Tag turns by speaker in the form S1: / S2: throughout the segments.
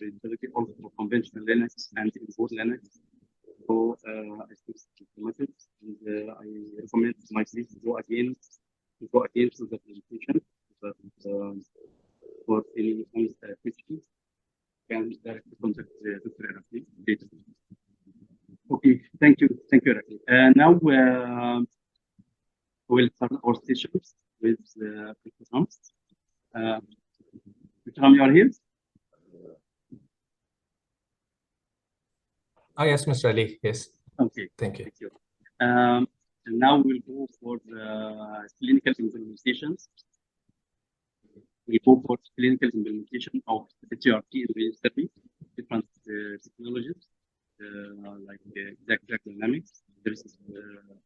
S1: readability also for conventional Linux and import Linux. So I think it's the message, and I recommend my colleagues to go again to the presentation. But for any questions, can directly contact Dr. Rafi later. Okay, thank you, Rafi. Now we'll start our sessions with Dr. Ram. Dr. Ram, you are here?
S2: Yes, Mr. Ali. Yes.
S1: Okay.
S2: Thank you.
S1: Thank you. And now we'll go for the clinical implementations. We go for clinical implementation of SGRT in range therapy, different technologies like exact drug dynamics versus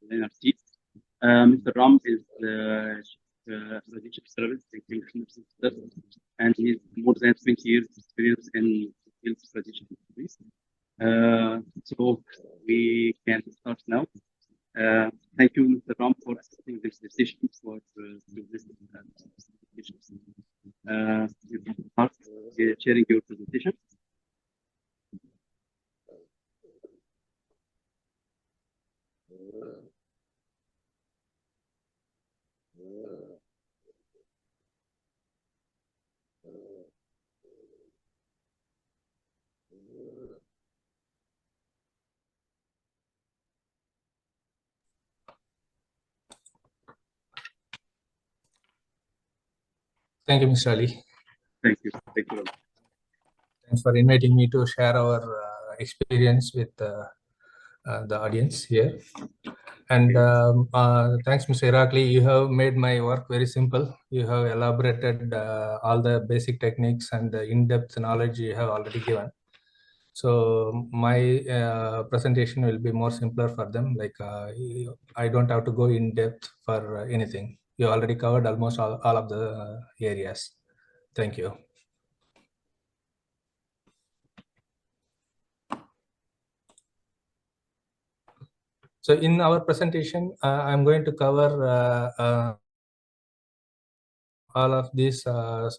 S1: linear T. Mr. Ram is radiation service and he's more than 20 years experience in field radiation service. So we can start now. Thank you, Mr. Ram, for assisting this decision for this presentation. You can start sharing your presentation.
S2: Thank you, Mr. Ali.
S1: Thank you. Thank you.
S2: Thanks for inviting me to share our experience with the audience here. And thanks, Mr. Irakli. You have made my work very simple. You have elaborated all the basic techniques and the in-depth knowledge you have already given. So my presentation will be more simpler for them. Like I don't have to go in depth for anything. You already covered almost all of the areas. Thank you. So in our presentation, I'm going to cover all of this,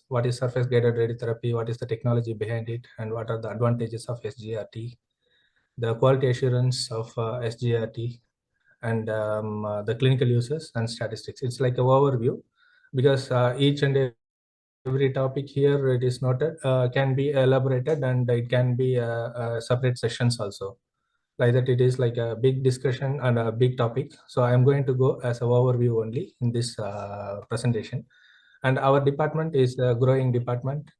S2: what is surface guided radiotherapy, what is the technology behind it, and what are the advantages of SGRT, the quality assurance of SGRT, and the clinical uses and statistics. It's like an overview because each and every topic here it is noted can be elaborated, and it can be separate sessions also. Like that, it is like a big discussion and a big topic. So I'm going to go as an overview only in this presentation. And our department is a growing department,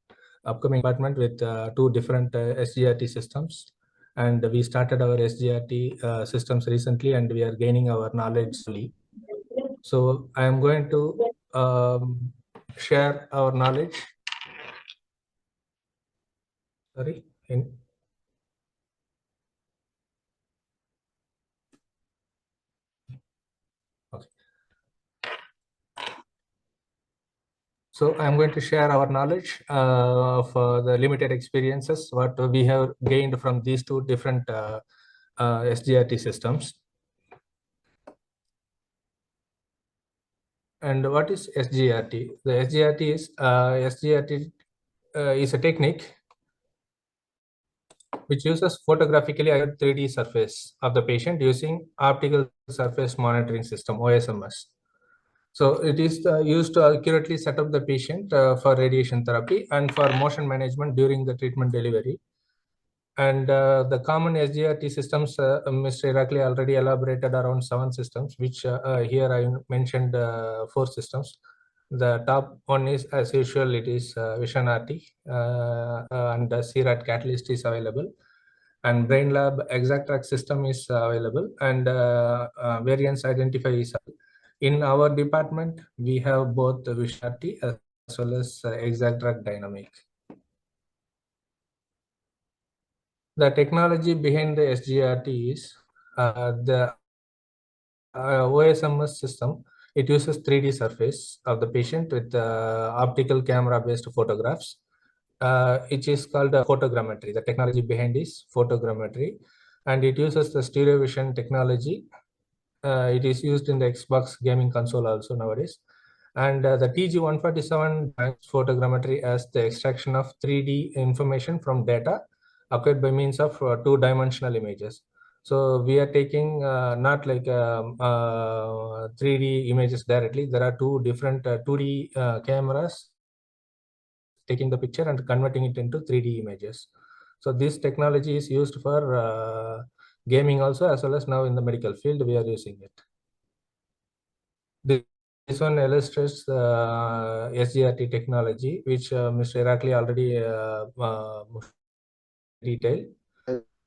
S2: upcoming department with two different SGRT systems. And we started our SGRT systems recently, and we are gaining our knowledge slowly. So I am going to share our knowledge. Sorry. Okay. So I'm going to share our knowledge of the limited experiences, what we have gained from these two different SGRT systems. And what is SGRT? The SGRT is a technique which uses photographically accurate 3D surface of the patient using optical surface monitoring system, OSMS. So it is used to accurately set up the patient for radiation therapy and for motion management during the treatment delivery. And the common SGRT systems, Mr. Irakli already elaborated around 7 systems, which here I mentioned 4 systems. The top one is, as usual, it is Vision RT, and the CRAT Catalyst is available. And Brain Lab Exact Track system is available, and variants identify is available. In our department, we have both the Vision RT as well as Exact Track Dynamic. The technology behind the SGRT is the OSMS system. It uses 3D surface of the patient with optical camera-based photographs. It is called photogrammetry. The technology behind is photogrammetry, and it uses the stereo vision technology. It is used in the Xbox gaming console also nowadays. And the TG147 photogrammetry as the extraction of 3D information from data acquired by means of two-dimensional images. So we are taking not like 3D images directly. There are two different 2D cameras taking the picture and converting it into 3D images. So this technology is used for gaming also, as well as now in the medical field we are using it. This one illustrates SGRT technology, which Mr. Irakli already detailed.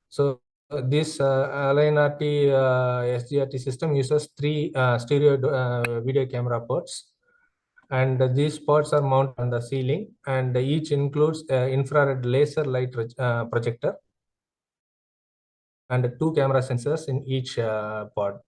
S2: So this LNRT SGRT system uses three stereo video camera ports, and these ports are mounted on the ceiling, and each includes infrared laser light projector and two camera sensors in each pod.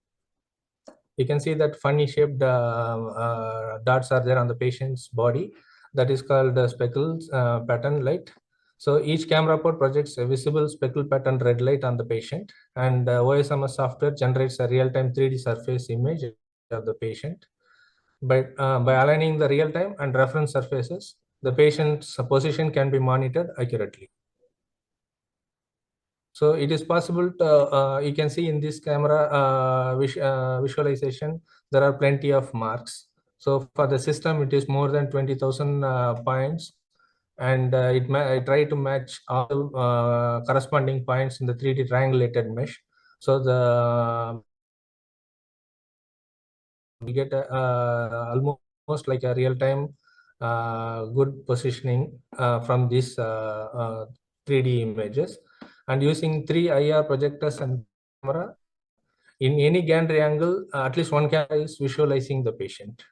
S2: You can see that funny shaped dots are there on the patient's body. That is called speckles pattern light. So each camera pod projects a visible speckle pattern red light on the patient, and OSMS software generates a real-time 3D surface image of the patient. By aligning the real-time and reference surfaces, the patient's position can be monitored accurately. So it is possible to, you can see in this camera visualization, there are plenty of marks. So for the system, it is more than 20,000 points, and it try to match all corresponding points in the 3D triangulated mesh. So we get almost like a real-time good positioning from these 3D images. And using 3 IR projectors and camera, in any gantry angle, at least one camera is visualizing the patient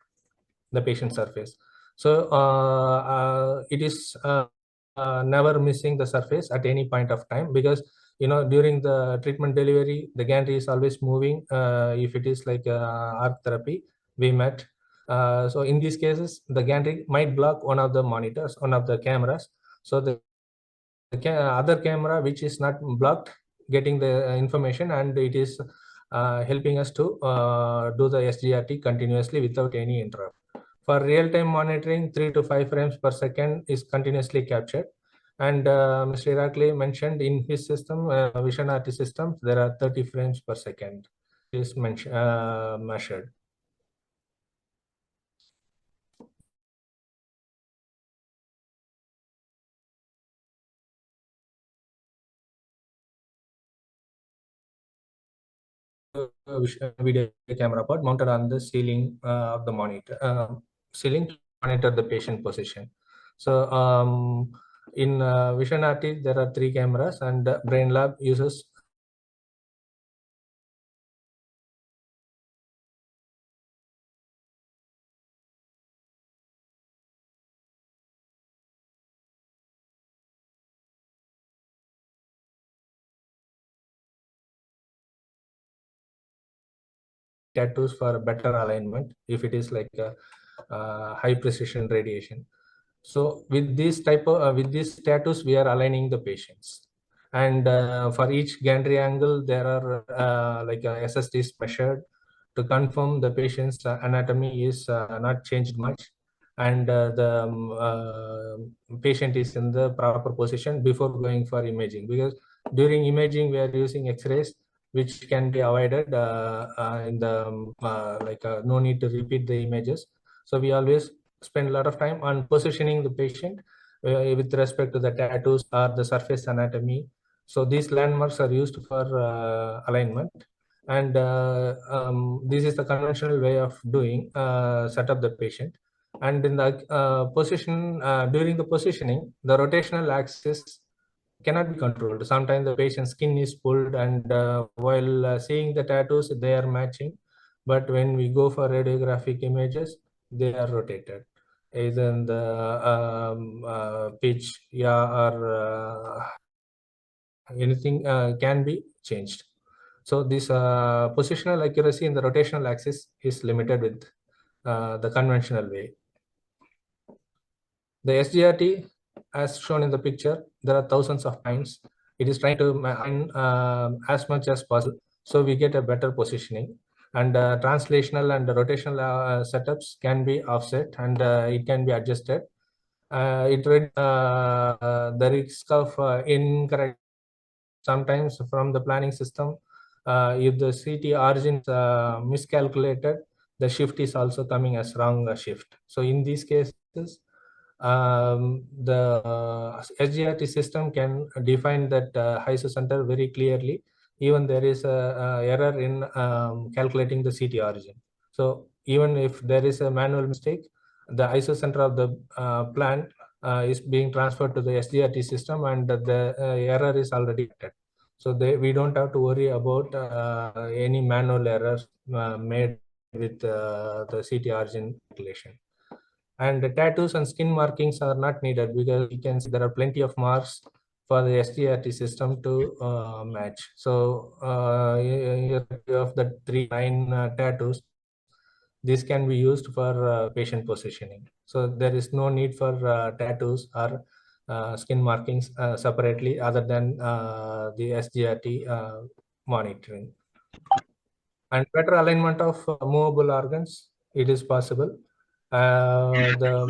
S2: surface. So it is never missing the surface at any point of time, because during the treatment delivery, the gantry is always moving. If it is like arc therapy, we met. So in these cases, the gantry might block one of the monitors, one of the cameras. So the other camera which is not blocked getting the information, and it is helping us to do the SGRT continuously without any interrupt. For real-time monitoring, 3 to 5 frames per second is continuously captured. And Mr. Irakli mentioned in his system, Vision RT systems, there are 30 frames per second is measured. Video camera pod mounted on the ceiling of the monitor ceiling to monitor the patient position. So in Vision RT, there are 3 cameras, and Brain Lab uses tattoos for better alignment if it is like a high precision radiation. So with this type of with these tattoos, we are aligning the patients, and for each gantry angle, there are like SSTs measured to confirm the patient's anatomy is not changed much, and the patient is in the proper position before going for imaging. Because during imaging, we are using X-rays, which can be avoided in the no need to repeat the images. So we always spend a lot of time on positioning the patient with respect to the tattoos or the surface anatomy. So these landmarks are used for alignment, and this is the conventional way of doing set up the patient. And in the position during the positioning, the rotational axis cannot be controlled. Sometimes the patient's skin is pulled, and while seeing the tattoos, they are matching. But when we go for radiographic images, they are rotated. Either in the pitch, or anything can be changed. So this positional accuracy in the rotational axis is limited with the conventional way. The SGRT, as shown in the picture, there are thousands of points. It is trying to mine as much as possible, so we get a better positioning. and translational and rotational setups can be offset, and it can be adjusted. It the risk of incorrect sometimes from the planning system. If the CT origin is miscalculated, the shift is also coming as wrong shift. So in these cases, the SGRT system can define that HISO center very clearly, even there is a error in calculating the CT origin. So even if there is a manual mistake, the ISO center of the plant is being transferred to the SGRT system, and the error is already detected. So we don't have to worry about any manual errors made with the CT origin calculation. And the tattoos and skin markings are not needed, because you can see there are plenty of marks for the SGRT system to match. So of the 3 9 tattoos, this can be used for patient positioning. So there is no need for tattoos or skin markings separately, other than the SGRT monitoring. And better alignment of movable organs, it is possible. The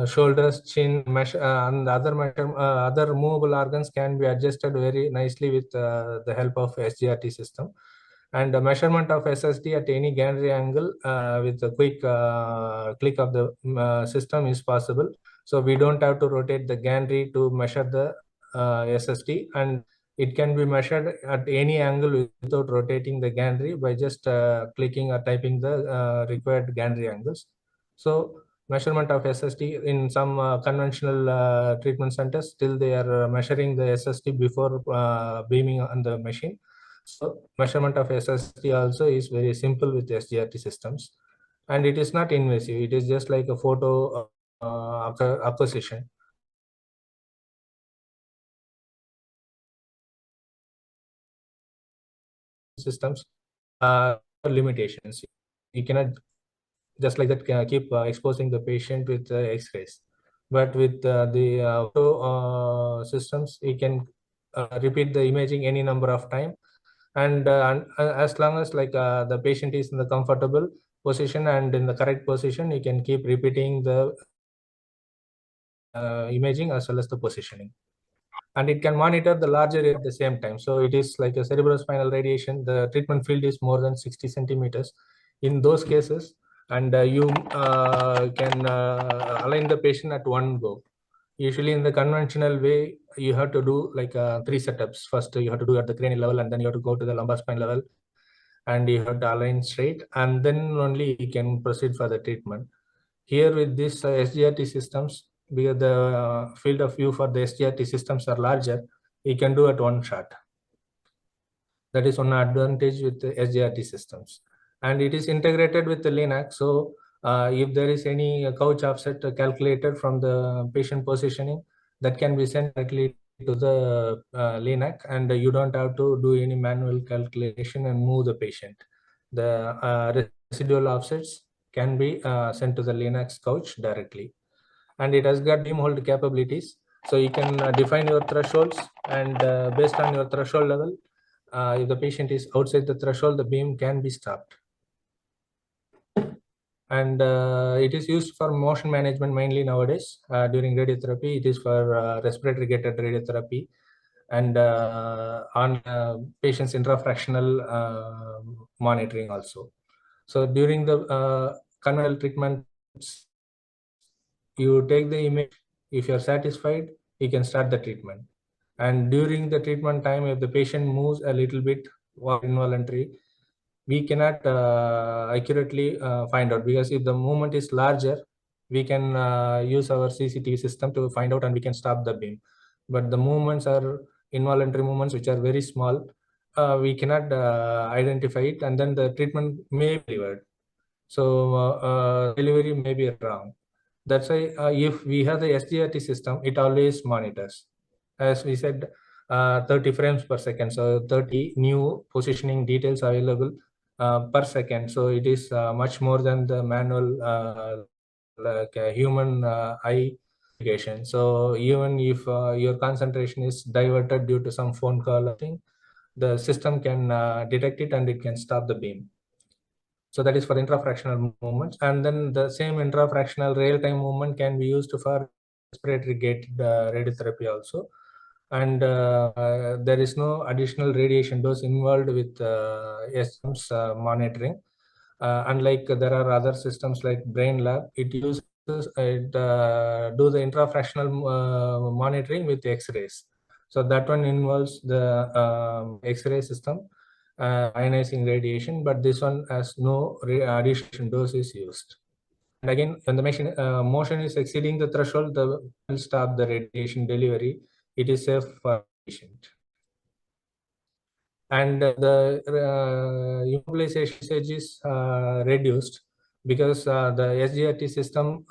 S2: shoulders, chin, and other movable organs can be adjusted very nicely with the help of SGRT system. And the measurement of SSD at any gantry angle with a quick click of the system is possible. So we don't have to rotate the gantry to measure the SSD, and it can be measured at any angle without rotating the gantry by just clicking or typing the required gantry angles. So measurement of SSD in some conventional treatment centers, still they are measuring the SSD before beaming on the machine. So measurement of SSD also is very simple with SGRT systems, and it is not invasive. It is just like a photo acquisition. Systems limitations. You cannot just like that keep exposing the patient with X-rays. But with the auto systems, you can repeat the imaging any number of times, and as long as like the patient is in the comfortable position and in the correct position, you can keep repeating the imaging as well as the positioning. And it can monitor the larger area at the same time. So it is like a cerebrospinal radiation. The treatment field is more than 60 centimeters. In those cases, and you can align the patient at one go. Usually in the conventional way, you have to do like 3 setups. First, you have to do at the cranial level, and then you have to go to the lumbar spine level, and you have to align straight, and then only you can proceed for the treatment. Here with this SGRT systems, because the field of view for the SGRT systems are larger, you can do at one shot. That is one advantage with the SGRT systems. And it is integrated with the Linux. So if there is any couch offset calculated from the patient positioning, that can be sent directly to the Linux, and you don't have to do any manual calculation and move the patient. The residual offsets can be sent to the Linux couch directly. And it has got beam hold capabilities. So you can define your thresholds, and based on your threshold level, if the patient is outside the threshold, the beam can be stopped. And it is used for motion management mainly nowadays during radiotherapy. It is for respiratory gated radiotherapy, and on patients' intrafractional monitoring also. So during the conventional treatments, you take the image. If you're satisfied, you can start the treatment. And during the treatment time, if the patient moves a little bit or involuntary, we cannot accurately find out, because if the movement is larger, we can use our CCTV system to find out, and we can stop the beam. But the movements are involuntary movements which are very small. We cannot identify it, and then the treatment may be delivered. So delivery may be wrong. That's why if we have the SGRT system, it always monitors. As we said, 30 frames per second. So 30 new positioning details available per second. So it is much more than the manual like a human eye application. So even if your concentration is diverted due to some phone call or thing, the system can detect it and it can stop the beam. So that is for intrafractional movements. And then the same intrafractional real-time movement can be used for respiratory gated radiotherapy also. And there is no additional radiation dose involved with SM's monitoring. Unlike there are other systems like Brain Lab, it uses do the intrafractional monitoring with X-rays. So that one involves the X-ray system ionizing radiation, but this one has no addition dose is used. And again, when the motion is exceeding the threshold, the will stop the radiation delivery. It is safe for patient. And the immobilization usage is reduced because the SGRT system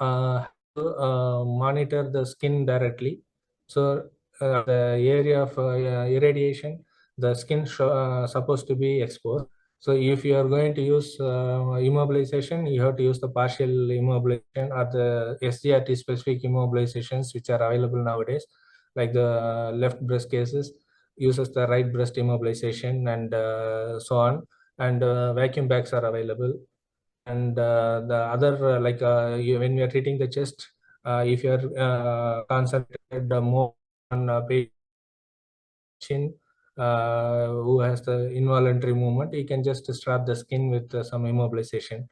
S2: monitor the skin directly. So the area of irradiation, the skin supposed to be exposed. So if you are going to use immobilization, you have to use the partial immobilization or the SGRT specific immobilizations which are available nowadays, like the left breast cases uses the right breast immobilization and so on. And vacuum bags are available. And the other when we are treating the chest, if you are concentrated more on chin who has the involuntary movement, you can just strap the skin with some immobilization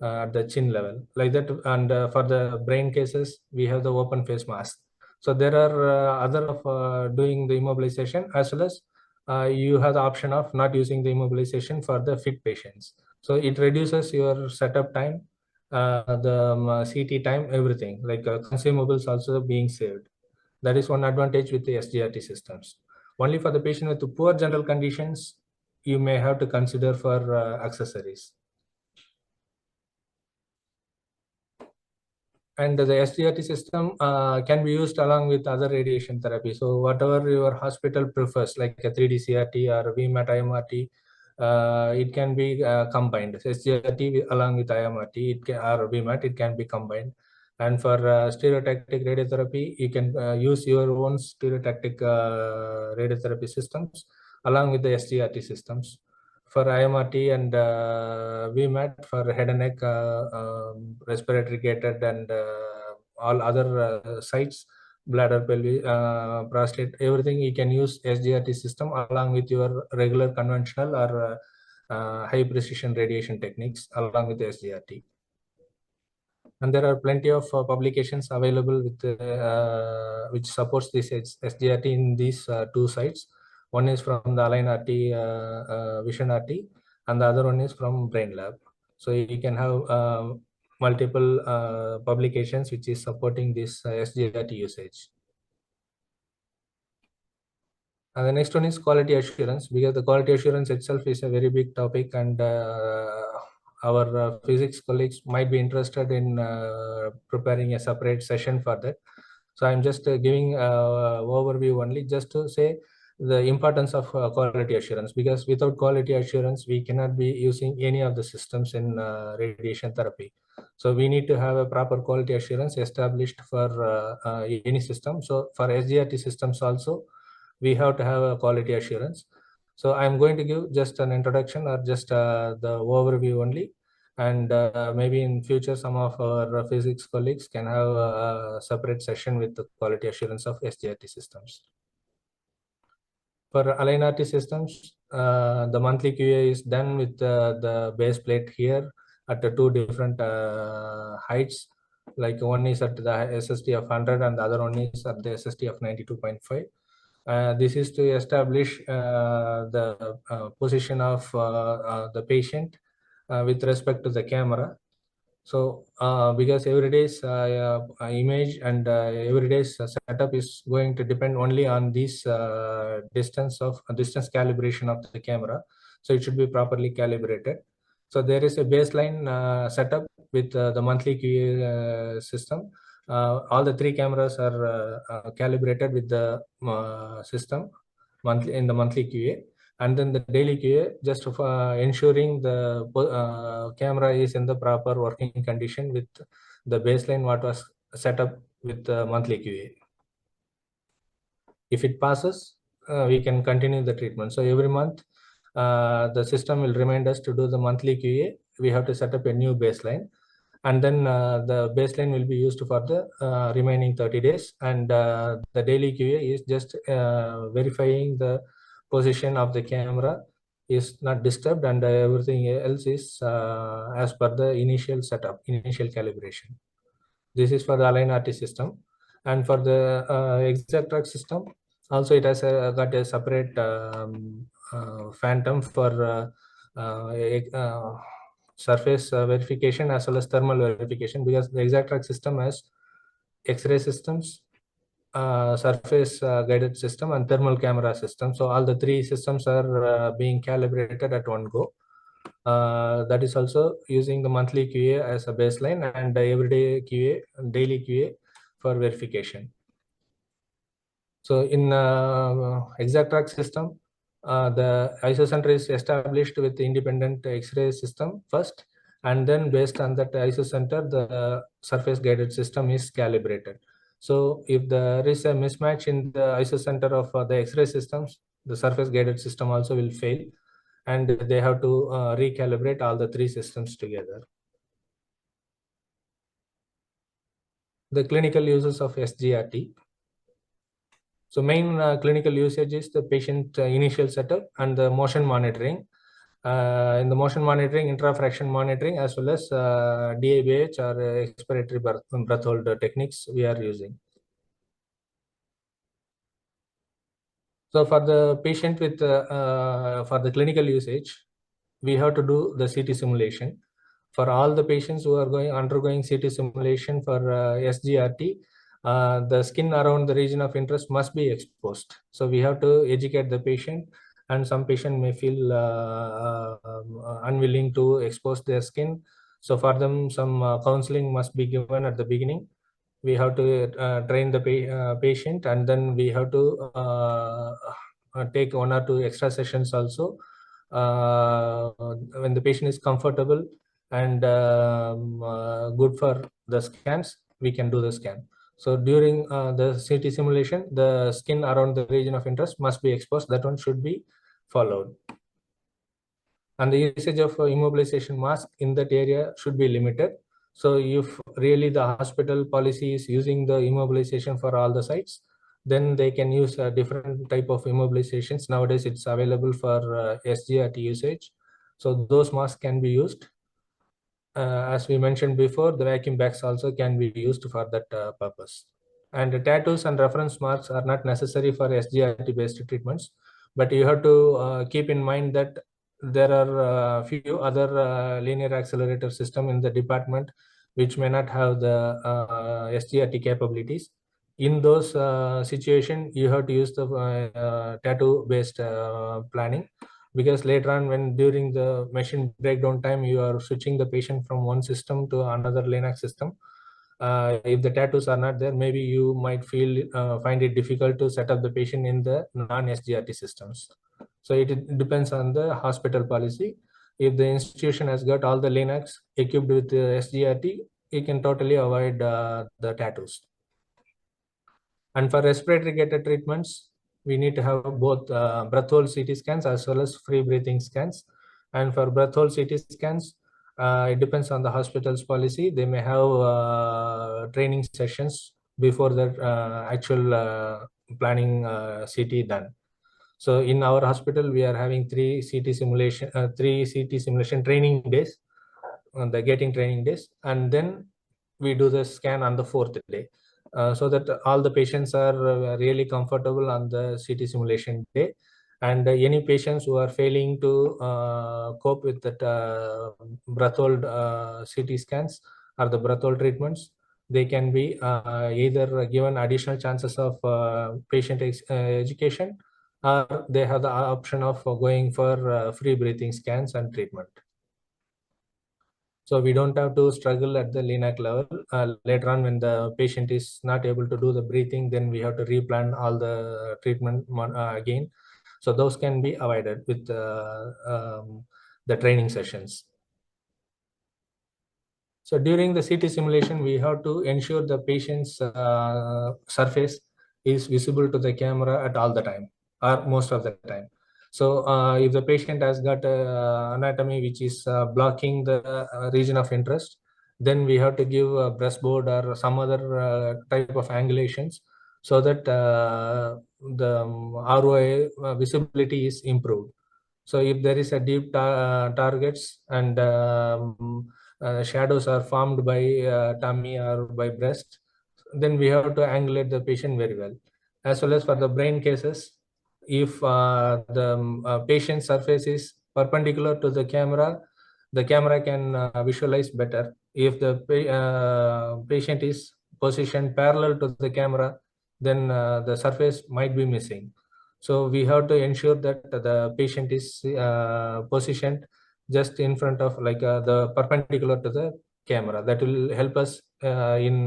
S2: at the chin level like that. And for the brain cases, we have the open face mask. So there are other of doing the immobilization, as well as you have the option of not using the immobilization for the fit patients. So it reduces your setup time, the CT time, everything, like consumables also being saved. That is one advantage with the SGRT systems. Only for the patient with poor general conditions, you may have to consider for accessories. And the SGRT system can be used along with other radiation therapy. So whatever your hospital prefers, like a 3D CRT or VMAT IMRT, it can be combined. SGRT along with IMRT or VMAT, it can be combined. And for stereotactic radiotherapy, you can use your own stereotactic radiotherapy systems along with the SGRT systems. For IMRT and VMAT for head and neck, respiratory gated, and all other sites, bladder, pelvis, prostate, everything, you can use SGRT system along with your regular conventional or high precision radiation techniques along with the SGRT. And there are plenty of publications available with which supports this SGRT in these two sites. One is from the Align RT, Vision RT, and the other one is from Brain Lab. So you can have multiple publications which is supporting this SGRT usage. And the next one is quality assurance, because the quality assurance itself is a very big topic, and our physics colleagues might be interested in preparing a separate session for that. So I'm just giving overview only, just to say the importance of quality assurance, because without quality assurance, we cannot be using any of the systems in radiation therapy. So we need to have a proper quality assurance established for any system. So for SGRT systems also, we have to have a quality assurance. So I'm going to give just an introduction or just the overview only. And maybe in future, some of our physics colleagues can have a separate session with the quality assurance of SGRT systems. For Align RT systems, the monthly QA is done with the base plate here at the two different heights. Like one is at the SST of 100 and the other one is at the SST of 92.5. This is to establish the position of the patient with respect to the camera. So because every day's image and every day's setup is going to depend only on this distance calibration of the camera. So it should be properly calibrated. So there is a baseline setup with the monthly QA system. All the three cameras are calibrated with the system monthly in the monthly QA, and then the daily QA just ensuring the camera is in the proper working condition with the baseline what was set up with the monthly QA. If it passes, we can continue the treatment. So every month, the system will remind us to do the monthly QA. We have to set up a new baseline, and then the baseline will be used for the remaining 30 days. And the daily QA is just verifying the position of the camera is not disturbed, and everything else is as per the initial setup, initial calibration. This is for the align RT system. And for the exact track system, also it has got a separate phantom for surface verification as well as thermal verification, because the exact track system has X-ray systems, surface guided system, and thermal camera system. So all the three systems are being calibrated at one go. That is also using the monthly QA as a baseline, and everyday QA, daily QA for verification. So in exact track system, the ISO center is established with the independent X-ray system first, and then based on that ISO center, the surface guided system is calibrated. So if there is a mismatch in the ISO center of the X-ray systems, the surface guided system also will fail, and they have to recalibrate all the three systems together. The clinical uses of SGRT. So main clinical usage is the patient initial setup and the motion monitoring. In the motion monitoring, intrafraction monitoring, as well as DABH or expiratory breath hold techniques we are using. So for the patient with for the clinical usage, we have to do the CT simulation. For all the patients who are undergoing CT simulation for SGRT, the skin around the region of interest must be exposed. So we have to educate the patient, and some patient may feel unwilling to expose their skin. So for them, some counseling must be given at the beginning. We have to train the patient, and then we have to take 1 or 2 extra sessions also. When the patient is comfortable and good for the scans, we can do the scan. So during the CT simulation, the skin around the region of interest must be exposed. That one should be followed. And the usage of immobilization mask in that area should be limited. So if really the hospital policy is using the immobilization for all the sites, then they can use a different type of immobilizations. Nowadays, it's available for SGRT usage. So those masks can be used. As we mentioned before, the vacuum bags also can be used for that purpose. And the tattoos and reference marks are not necessary for SGRT-based treatments, but you have to keep in mind that there are a few other linear accelerator system in the department which may not have the SGRT capabilities. In those situations, you have to use the tattoo-based planning, because later on, when during the machine breakdown time, you are switching the patient from one system to another Linux system. If the tattoos are not there, maybe you might find it difficult to set up the patient in the non-SGRT systems. So it depends on the hospital policy. If the institution has got all the Linux equipped with SGRT, you can totally avoid the tattoos. And for respiratory gated treatments, we need to have both breath hold CT scans as well as free breathing scans. And for breath hold CT scans, it depends on the hospital's policy. They may have training sessions before the actual planning CT done. So in our hospital, we are having three CT simulation training days, the getting training days, and then we do the scan on the 4th day. So that all the patients are really comfortable on the CT simulation day. And any patients who are failing to cope with that breath hold CT scans or the breath hold treatments, they can be either given additional chances of patient education, or they have the option of going for free breathing scans and treatment. So we don't have to struggle at the LINAC level. Later on, when the patient is not able to do the breathing, then we have to replan all the treatment again. So those can be avoided with the training sessions. So during the CT simulation, we have to ensure the patient's surface is visible to the camera at all the time, or most of the time. So if the patient has got anatomy which is blocking the region of interest, then we have to give a breastbone or some other type of angulations so that the ROI visibility is improved. So if there is a deep targets and shadows are formed by tummy or by breast, then we have to angulate the patient very well. As well as for the brain cases, if the patient surface is perpendicular to the camera can visualize better. If the patient is positioned parallel to the camera, then the surface might be missing. So we have to ensure that the patient is positioned just in front of the perpendicular to the camera. That will help us in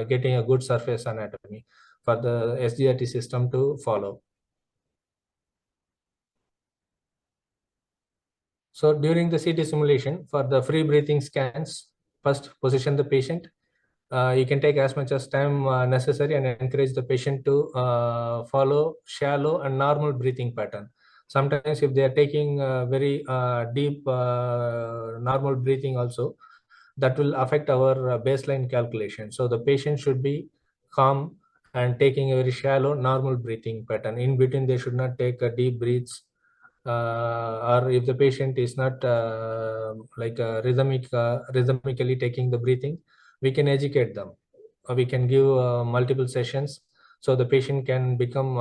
S2: getting a good surface anatomy for the SGRT system to follow. So during the CT simulation for the free breathing scans, first position the patient. You can take as much as time necessary and encourage the patient to follow shallow and normal breathing pattern. Sometimes if they are taking very deep normal breathing also, that will affect our baseline calculation. So the patient should be calm and taking a very shallow normal breathing pattern. In between, they should not take a deep breaths. Or if the patient is not rhythmically taking the breathing, we can educate them. We can give multiple sessions so the patient can become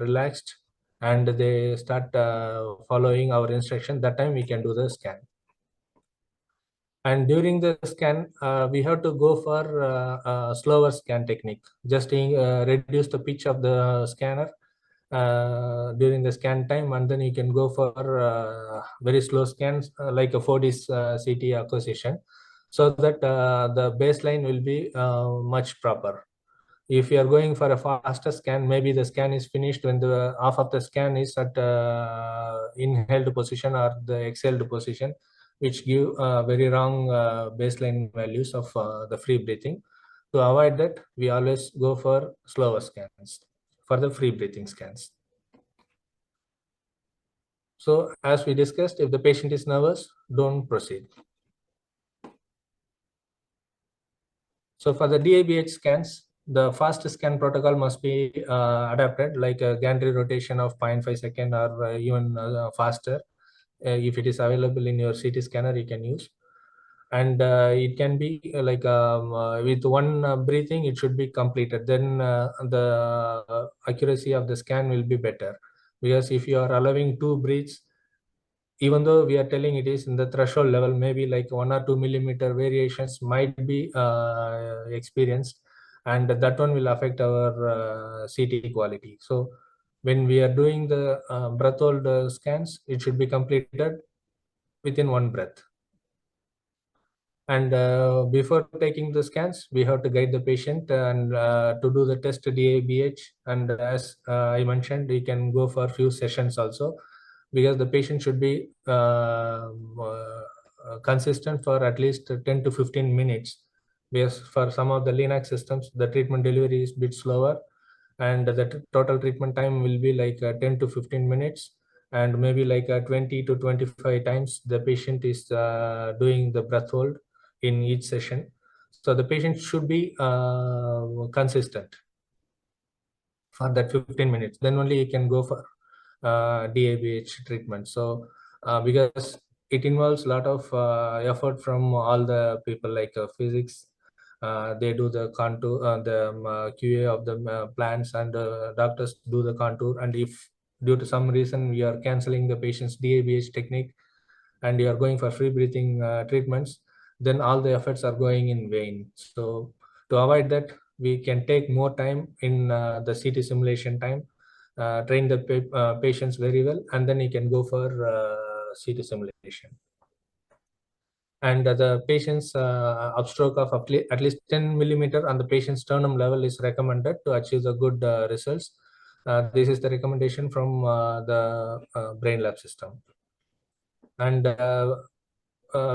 S2: relaxed and they start following our instruction. That time we can do the scan. And during the scan, we have to go for slower scan technique. Just reduce the pitch of the scanner during the scan time, and then you can go for very slow scans like a 4D CT acquisition, so that the baseline will be much proper. If you are going for a faster scan, maybe the scan is finished when the half of the scan is at inhaled position or the exhaled position, which give very wrong baseline values of the free breathing. To avoid that, we always go for slower scans for the free breathing scans. So as we discussed, if the patient is nervous, don't proceed. So for the DABH scans, the fast scan protocol must be adapted, like a gantry rotation of 0.5 second or even faster. If it is available in your CT scanner, you can use. And it can be with one breathing, it should be completed. Then the accuracy of the scan will be better. Because if you are allowing 2 breaths, even though we are telling it is in the threshold level, maybe like 1 or 2 millimeter variations might be experienced, and that one will affect our CT quality. So when we are doing the breath hold scans, it should be completed within 1 breath. And before taking the scans, we have to guide the patient and to do the test DABH. And as I mentioned, we can go for few sessions also, because the patient should be consistent for at least 10 to 15 minutes. Because for some of the Linux systems, the treatment delivery is a bit slower, and the total treatment time will be like 10 to 15 minutes. And maybe like 20 to 25 times the patient is doing the breath hold in each session. So the patient should be consistent for that 15 minutes. Then only you can go for DABH treatment. So because it involves a lot of effort from all the people, like physics. They do the contour, the QA of the plants, and doctors do the contour. And if due to some reason we are canceling the patient's DABH technique and you are going for free breathing treatments, then all the efforts are going in vain. So to avoid that, we can take more time in the CT simulation time, train the patients very well, and then you can go for CT simulation. And the patient's upstroke of at least 10 millimeter on the patient's sternum level is recommended to achieve the good results. This is the recommendation from the brain lab system. And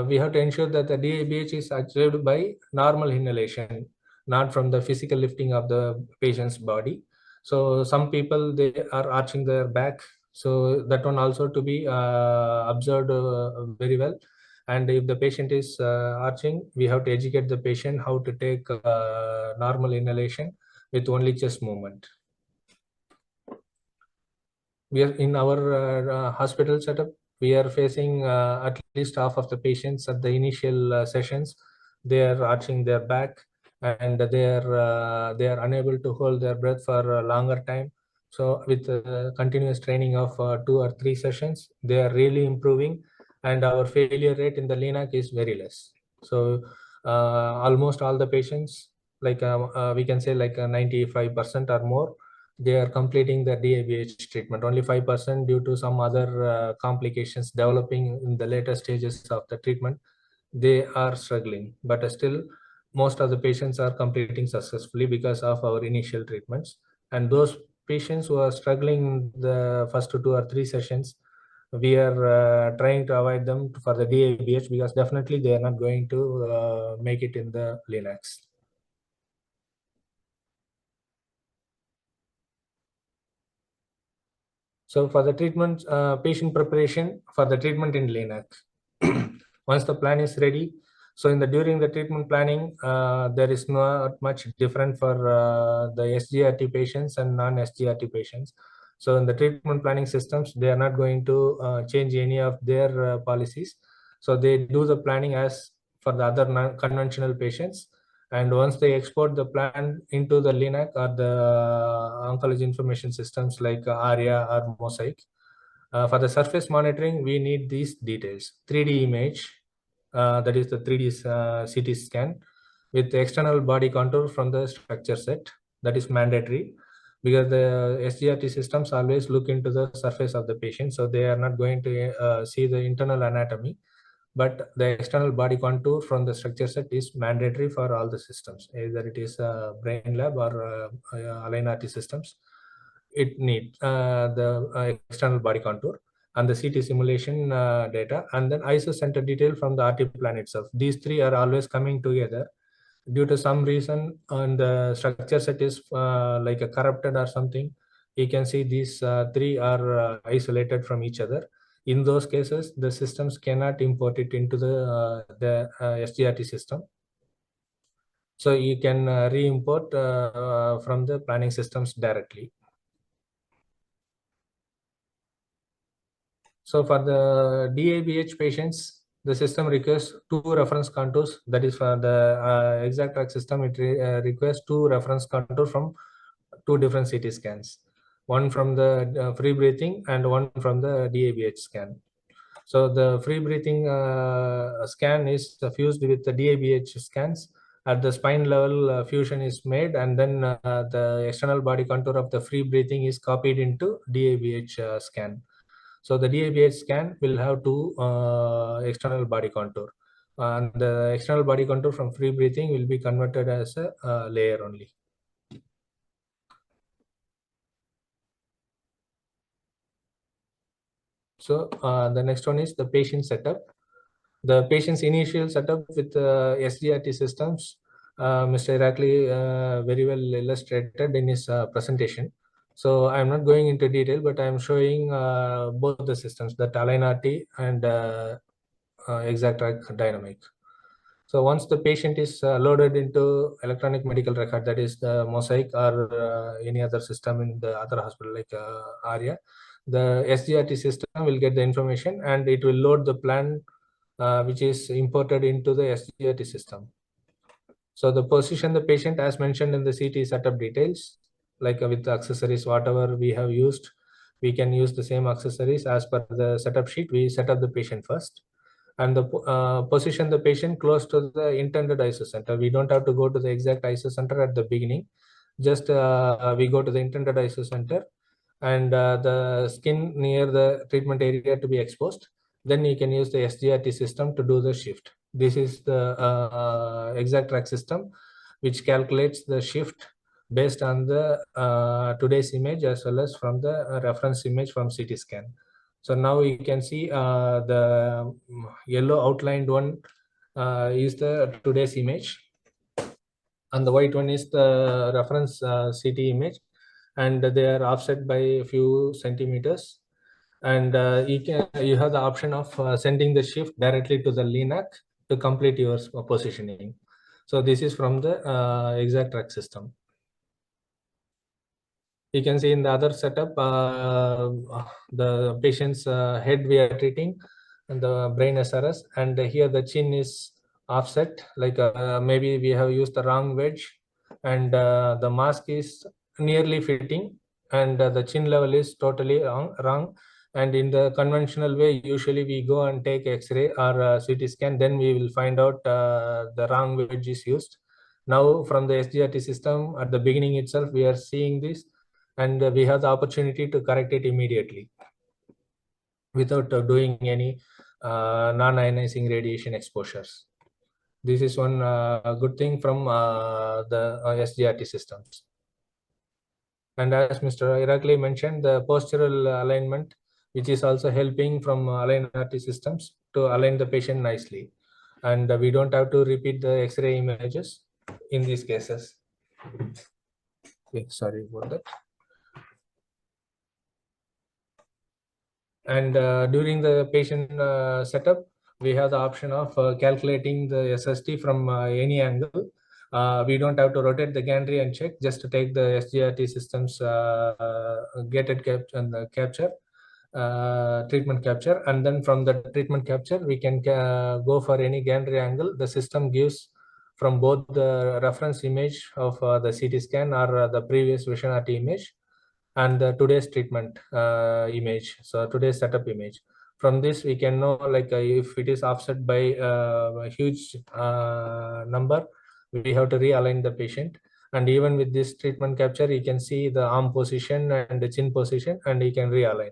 S2: we have to ensure that the DABH is achieved by normal inhalation, not from the physical lifting of the patient's body. So some people, they are arching their back, so that one also to be observed very well. And if the patient is arching, we have to educate the patient how to take normal inhalation with only chest movement. We are in our hospital setup, we are facing at least half of the patients at the initial sessions, they are arching their back, and they are unable to hold their breath for a longer time. So with continuous training of 2 or 3 sessions, they are really improving, and our failure rate in the LINAC is very less. So almost all the patients, like we can say like 95% or more, they are completing the DABH treatment. Only 5% due to some other complications developing in the later stages of the treatment, they are struggling. But still, most of the patients are completing successfully because of our initial treatments. And those patients who are struggling the first 2 or 3 sessions, we are trying to avoid them for the DABH, because definitely they are not going to make it in the LINACs. So for the treatment, patient preparation for the treatment in LINAC. Once the plan is ready, so in the during the treatment planning, there is not much different for the SGRT patients and non-SGRT patients. So in the treatment planning systems, they are not going to change any of their policies. So they do the planning as for the other non-conventional patients. And once they export the plan into the LINAC or the oncology information systems like ARIA or Mosaic, for the surface monitoring, we need these details: 3D image, that is the 3D CT scan with the external body contour from the structure set. That is mandatory, because the SGRT systems always look into the surface of the patient, so they are not going to see the internal anatomy. But the external body contour from the structure set is mandatory for all the systems, either it is brain lab or Align RT systems. It needs the external body contour and the CT simulation data, and then ISO center detail from the RT plan itself. These three are always coming together. Due to some reason, and the structure set is like a corrupted or something, you can see these three are isolated from each other. In those cases, the systems cannot import it into the SGRT system. So you can re-import from the planning systems directly. So for the DABH patients, the system requires 2 reference contours. That is for the exact track system, it requires 2 reference contours from 2 different CT scans. One from the free breathing and one from the DABH scan. So the free breathing scan is fused with the DABH scans. At the spine level, fusion is made, and then the external body contour of the free breathing is copied into DABH scan. So the DABH scan will have 2 external body contour, and the external body contour from free breathing will be converted as a layer only. So the next one is the patient setup. The patient's initial setup with SGRT systems, Mr. Irakli very well illustrated in his presentation. So I'm not going into detail, but I'm showing both the systems, the Align RT and Exact Track Dynamic. So once the patient is loaded into electronic medical record, that is the Mosaic or any other system in the other hospital like ARIA, the SGRT system will get the information and it will load the plan which is imported into the SGRT system. So the position the patient as mentioned in the CT setup details, like with the accessories, whatever we have used, we can use the same accessories as per the setup sheet. We set up the patient first, and the position the patient close to the intended ISO center. We don't have to go to the exact ISO center at the beginning. Just we go to the intended ISO center, and the skin near the treatment area to be exposed. Then you can use the SGRT system to do the shift. This is the exact track system, which calculates the shift based on the today's image as well as from the reference image from CT scan. So now you can see the yellow outlined one is the today's image, and the white one is the reference CT image. and they are offset by a few centimeters. And you have the option of sending the shift directly to the LINAC to complete your positioning. So this is from the exact track system. You can see in the other setup, the patient's head we are treating and the brain SRS, and here the chin is offset, like maybe we have used the wrong wedge, and the mask is nearly fitting, and the chin level is totally wrong. And in the conventional way, usually we go and take X-ray or CT scan, then we will find out the wrong wedge is used. Now from the SGRT system, at the beginning itself, we are seeing this, and we have the opportunity to correct it immediately without doing any non-ionizing radiation exposures. This is one good thing from the SGRT systems. And as Mr. Irakli mentioned, the postural alignment, which is also helping from Align RT systems to align the patient nicely. And we don't have to repeat the X-ray images in these cases. Okay, sorry about that. And during the patient setup, we have the option of calculating the SST from any angle. We don't have to rotate the gantry and check, just to take the SGRT systems gated capture, treatment capture, and then from the treatment capture, we can go for any gantry angle. The system gives from both the reference image of the CT scan or the previous Vision RT image, and today's treatment image, so today's setup image. From this we can know, like if it is offset by a huge number, we have to realign the patient. And even with this treatment capture, you can see the arm position and the chin position, and you can realign.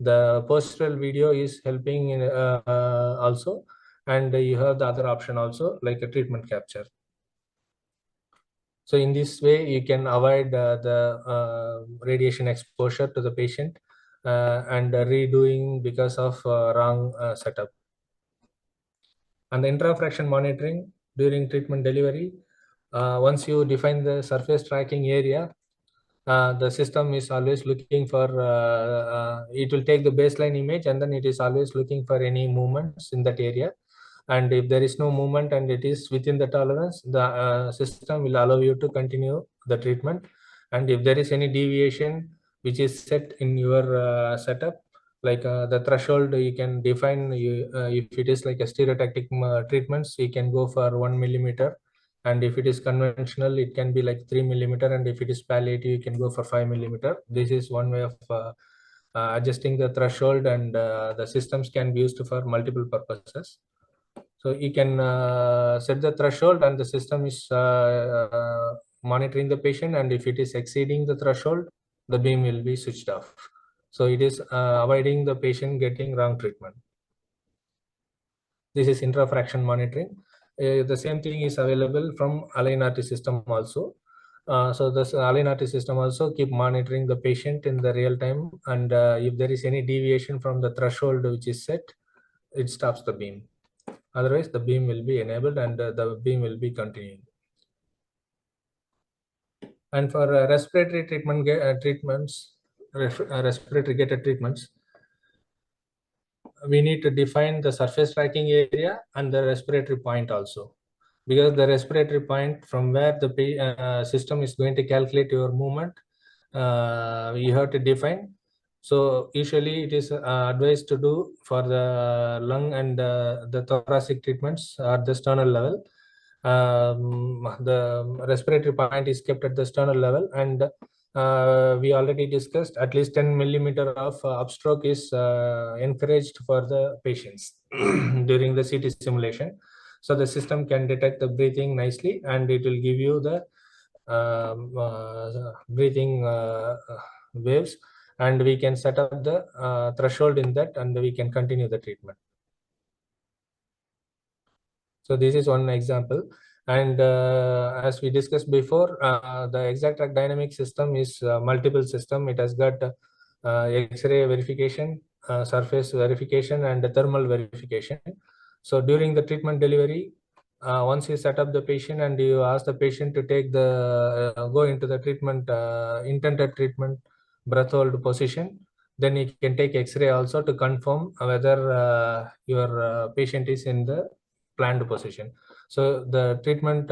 S2: The postural video is helping in, also, and you have the other option also, like a treatment capture. So in this way, you can avoid the radiation exposure to the patient and redoing because of wrong setup. And the intrafraction monitoring during treatment delivery, once you define the surface tracking area, the system is always looking for, it will take the baseline image, and then it is always looking for any movements in that area. And if there is no movement and it is within the tolerance, the system will allow you to continue the treatment. And if there is any deviation which is set in your setup, like the threshold, you can define, if it is like a stereotactic treatments, you can go for 1 millimeter. And if it is conventional, it can be like 3 millimeter. And if it is palliative, you can go for 5 millimeter. This is one way of adjusting the threshold, and the systems can be used for multiple purposes. So you can set the threshold, and the system is monitoring the patient. And if it is exceeding the threshold, the beam will be switched off. So it is avoiding the patient getting wrong treatment. This is intrafraction monitoring. The same thing is available from Align RT system also. So this Align RT system also keep monitoring the patient in the real time. And if there is any deviation from the threshold which is set, it stops the beam. Otherwise, the beam will be enabled, and the beam will be continuing. And for respiratory respiratory gated treatments, we need to define the surface tracking area and the respiratory point also, because the respiratory point from where the system is going to calculate your movement, you have to define. So usually it is advised to do for the lung and the thoracic treatments at the sternal level. The respiratory point is kept at the sternal level, and we already discussed at least 10 millimeter of upstroke is encouraged for the patients during the CT simulation. So the system can detect the breathing nicely, and it will give you the breathing waves, and we can set up the threshold in that, and we can continue the treatment. So this is one example. And as we discussed before, the exact track dynamic system is multiple system. It has got X-ray verification, surface verification, and thermal verification. So during the treatment delivery, once you set up the patient and you ask the patient to take the go into the treatment intended treatment breath hold position, then you can take X-ray also to confirm whether your patient is in the planned position. So the treatment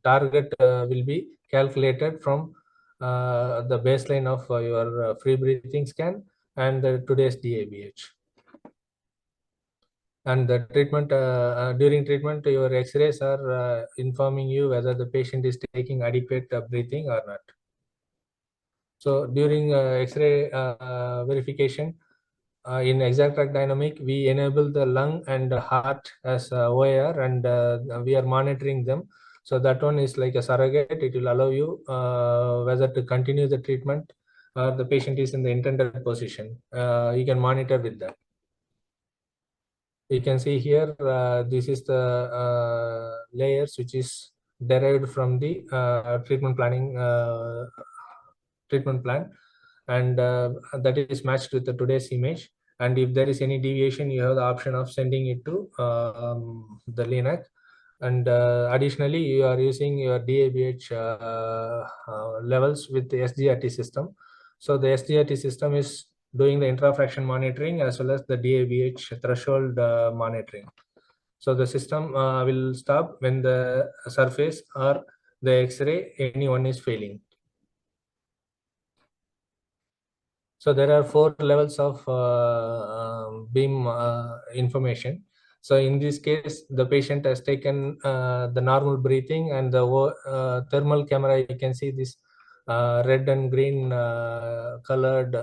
S2: target will be calculated from the baseline of your free breathing scan and today's DABH. And the treatment during treatment, your X-rays are informing you whether the patient is taking adequate breathing or not. So during X-ray verification, in exact track dynamic, we enable the lung and the heart as OIR, and we are monitoring them. So that one is like a surrogate. It will allow you whether to continue the treatment or the patient is in the intended position. You can monitor with that. You can see here, this is the layers which is derived from the treatment planning treatment plan, and that is matched with the today's image. And if there is any deviation, you have the option of sending it to the LINAC. And additionally, you are using your DABH levels with the SGRT system. So the SGRT system is doing the intrafraction monitoring as well as the DABH threshold monitoring. So the system will stop when the surface or the X-ray anyone is failing. So there are 4 levels of beam information. So in this case, the patient has taken the normal breathing, and the thermal camera, you can see this red and green colored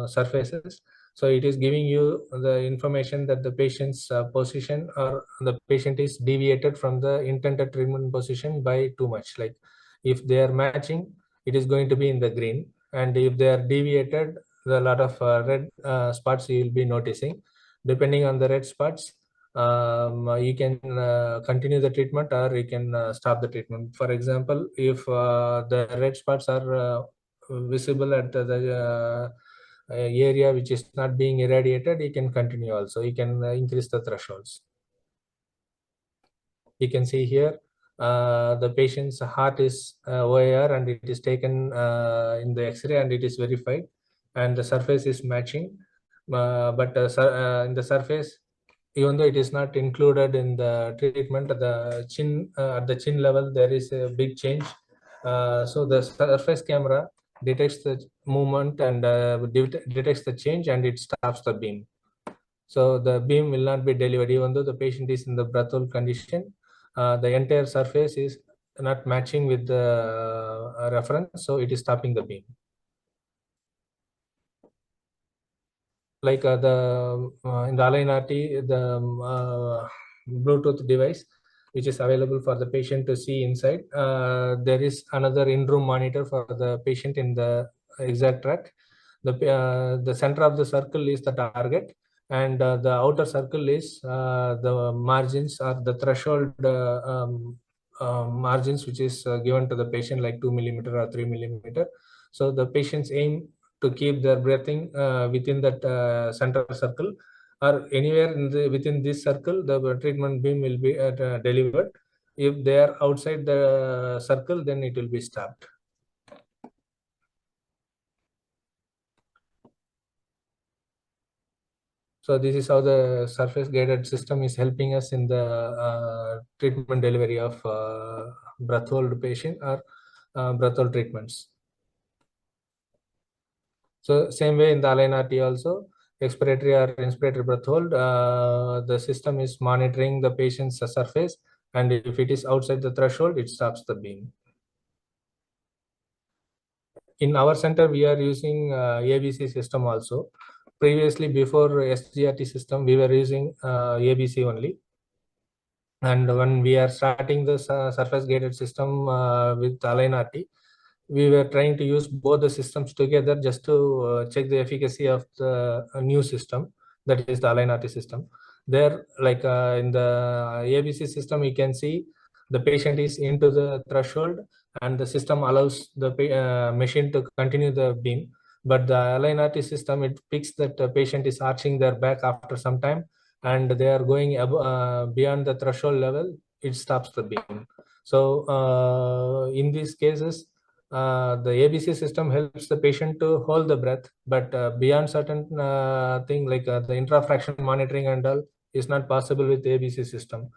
S2: surfaces. So it is giving you the information that the patient's position or the patient is deviated from the intended treatment position by too much. Like if they are matching, it is going to be in the green, and if they are deviated, a lot of red spots you will be noticing. Depending on the red spots, you can continue the treatment or you can stop the treatment. For example, if the red spots are visible at the area which is not being irradiated, you can continue also. You can increase the thresholds. You can see here the patient's heart is OIR, and it is taken in the X-ray, and it is verified, and the surface is matching. But in the surface, even though it is not included in the treatment, the chin at the chin level there is a big change. So the surface camera detects the movement and detects the change, and it stops the beam. So the beam will not be delivered even though the patient is in the breath hold condition. The entire surface is not matching with the reference, so it is stopping the beam. Like in the LNRT, the Bluetooth device which is available for the patient to see inside. There is another in-room monitor for the patient in the exact track. The center of the circle is the target, and the outer circle is the margins or the threshold margins which is given to the patient, like 2 millimeter or 3 millimeter. So the patients aim to keep their breathing within that center circle, or anywhere within this circle, the treatment beam will be delivered. If they are outside the circle, then it will be stopped. So this is how the surface guided system is helping us in the treatment delivery of breath hold patient or breath hold treatments. So same way in the LNRT also, expiratory or inspiratory breath hold, the system is monitoring the patient's surface, and if it is outside the threshold, it stops the beam. In our center, we are using ABC system also. Previously, before SGRT system, we were using ABC only. And when we are starting the surface guided system with LNRT, we were trying to use both the systems together just to check the efficacy of the new system, that is the LNRT system. There, like in the ABC system, you can see the patient is into the threshold, and the system allows the machine to continue the beam. But the LNRT system, it picks that the patient is arching their back after some time, and they are going beyond the threshold level, it stops the beam. So in these cases, the ABC system helps the patient to hold the breath, but beyond certain thing like the intrafraction monitoring and all is not possible with ABC system.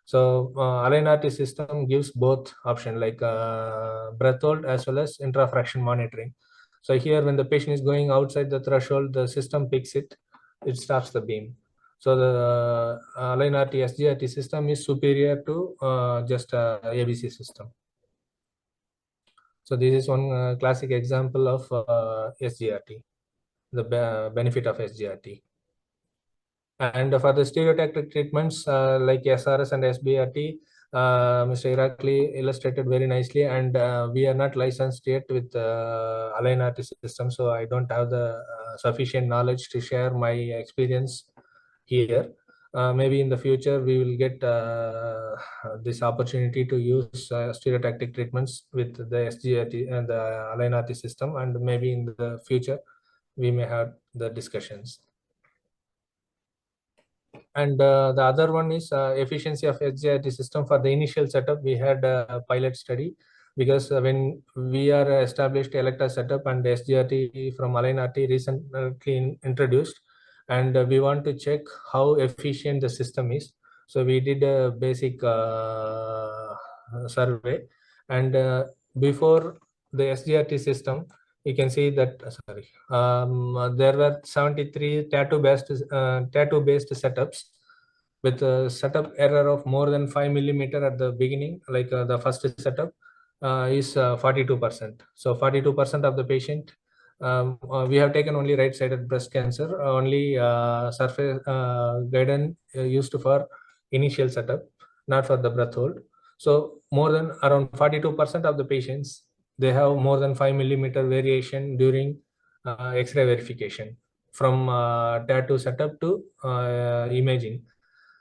S2: So Align RT system gives both option, like breath hold as well as intrafraction monitoring. So here, when the patient is going outside the threshold, the system picks it, it stops the beam. So the Align RT SGRT system is superior to just ABC system. So this is one classic example of SGRT, the benefit of SGRT. And for the stereotactic treatments like SRS and SBRT, Mr. Irakli illustrated very nicely, and we are not licensed yet with Align RT system, so I don't have the sufficient knowledge to share my experience here. Maybe in the future we will get this opportunity to use stereotactic treatments with the SGRT and the Align RT system, and maybe in the future we may have the discussions. And the other one is efficiency of SGRT system. For the initial setup, we had a pilot study, because when we are established Electa setup and SGRT from Align RT recently introduced, and we want to check how efficient the system is. So we did a basic survey, and before the SGRT system, you can see that there were 73 tattoo-based setups with a setup error of more than 5 millimeter at the beginning. Like the first setup is 42%. So 42% of the patient, we have taken only right-sided breast cancer, only surface guidance used for initial setup, not for the breath hold. So more than around 42% of the patients, they have more than 5 millimeter variation during X-ray verification from tattoo setup to imaging.